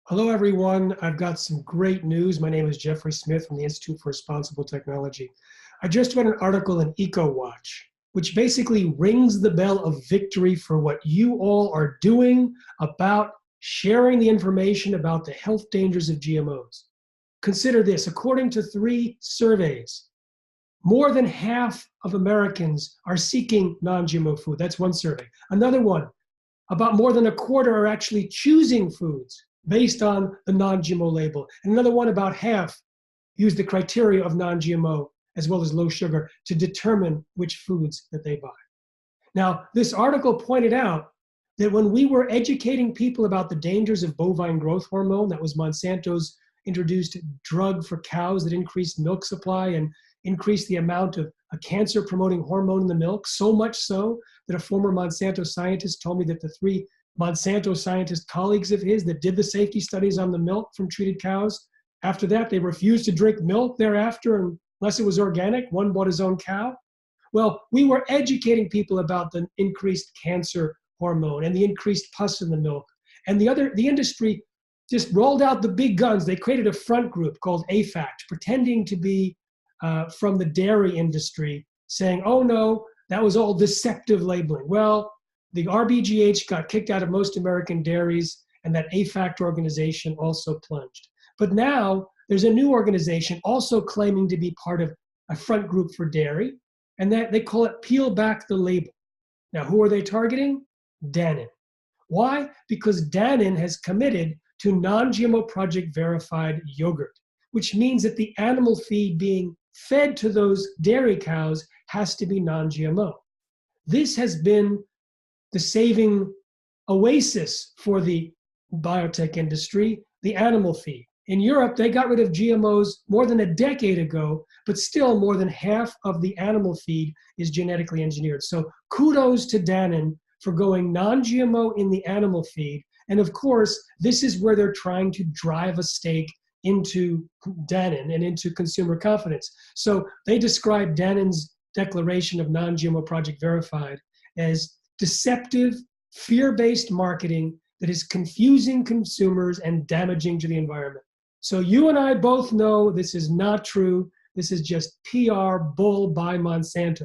Hello, everyone. I've got some great news. My name is Jeffrey Smith from the Institute for Responsible Technology. I just read an article in EcoWatch, which basically rings the bell of victory for what you all are doing about sharing the information about the health dangers of GMOs. Consider this, according to 3 surveys, more than half of Americans are seeking non-GMO food. That's one survey. Another one, about more than a quarter are actually choosing foods based on the non-GMO label. And another one, about half, use the criteria of non-GMO as well as low sugar to determine which foods that they buy. Now, this article pointed out that when we were educating people about the dangers of bovine growth hormone, that was Monsanto's introduced drug for cows that increased milk supply and increased the amount of a cancer-promoting hormone in the milk, so much so that a former Monsanto scientist told me that the 3 Monsanto scientist colleagues of his that did the safety studies on the milk from treated cows, after that, they refused to drink milk thereafter unless it was organic. One bought his own cow. Well, we were educating people about the increased cancer hormone and the increased pus in the milk. And the industry just rolled out the big guns. They created a front group called AFACT, pretending to be from the dairy industry, saying, oh no, that was all deceptive labeling. Well, the RBGH got kicked out of most American dairies, and that AFACT organization also plunged. But now there's a new organization also claiming to be part of a front group for dairy, and that they call it Peel Back the Label. Now, who are they targeting? Dannon. Why? Because Dannon has committed to non-GMO project verified yogurt, which means that the animal feed being fed to those dairy cows has to be non-GMO. This has been the saving oasis for the biotech industry, the animal feed. In Europe, they got rid of GMOs more than a decade ago, but still more than half of the animal feed is genetically engineered. So kudos to Dannon for going non-GMO in the animal feed. And of course, this is where they're trying to drive a stake into Dannon and into consumer confidence. So they describe Dannon's declaration of non-GMO project verified as deceptive, fear-based marketing that is confusing consumers and damaging to the environment. So you and I both know this is not true. This is just PR bull by Monsanto.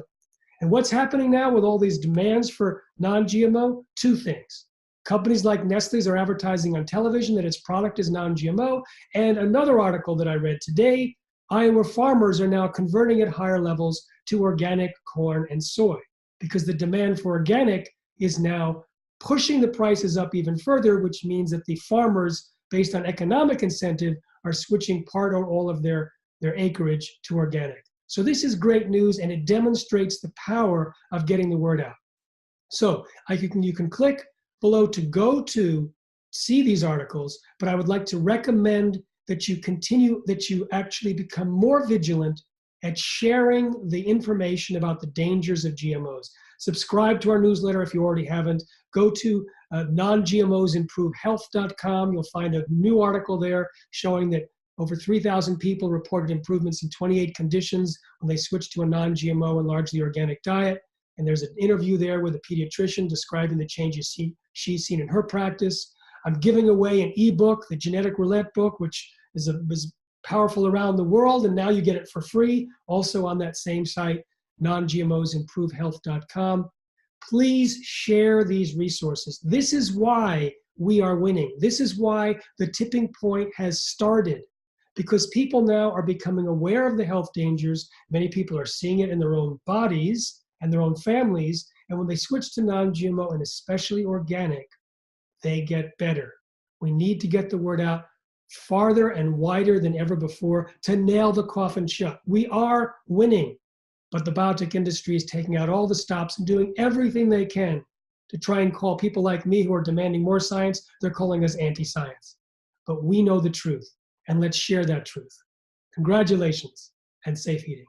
And what's happening now with all these demands for non-GMO? 2 things. Companies like Nestle's are advertising on television that its product is non-GMO. And another article that I read today, Iowa farmers are now converting at higher levels to organic corn and soy because the demand for organic is now pushing the prices up even further, which means that the farmers, based on economic incentive, are switching part or all of their acreage to organic. So this is great news, and it demonstrates the power of getting the word out. So you can click below to go to see these articles, but I would like to recommend that you actually become more vigilant at sharing the information about the dangers of GMOs. Subscribe to our newsletter if you already haven't. Go to non-GMOsimprovehealth.com. You'll find a new article there showing that over 3,000 people reported improvements in 28 conditions when they switched to a non-GMO and largely organic diet. And there's an interview there with a pediatrician describing the changes she's seen in her practice. I'm giving away an ebook, the Genetic Roulette book, which is powerful around the world, and now you get it for free, also on that same site, non-GMOsimprovehealth.com. Please share these resources. This is why we are winning. This is why the tipping point has started, because people now are becoming aware of the health dangers. Many people are seeing it in their own bodies and their own families, and when they switch to non-GMO and especially organic, they get better. We need to get the word out farther and wider than ever before to nail the coffin shut. We are winning, but the biotech industry is taking out all the stops and doing everything they can to try and call people like me who are demanding more science, they're calling us anti-science. But we know the truth, and let's share that truth. Congratulations, and safe eating.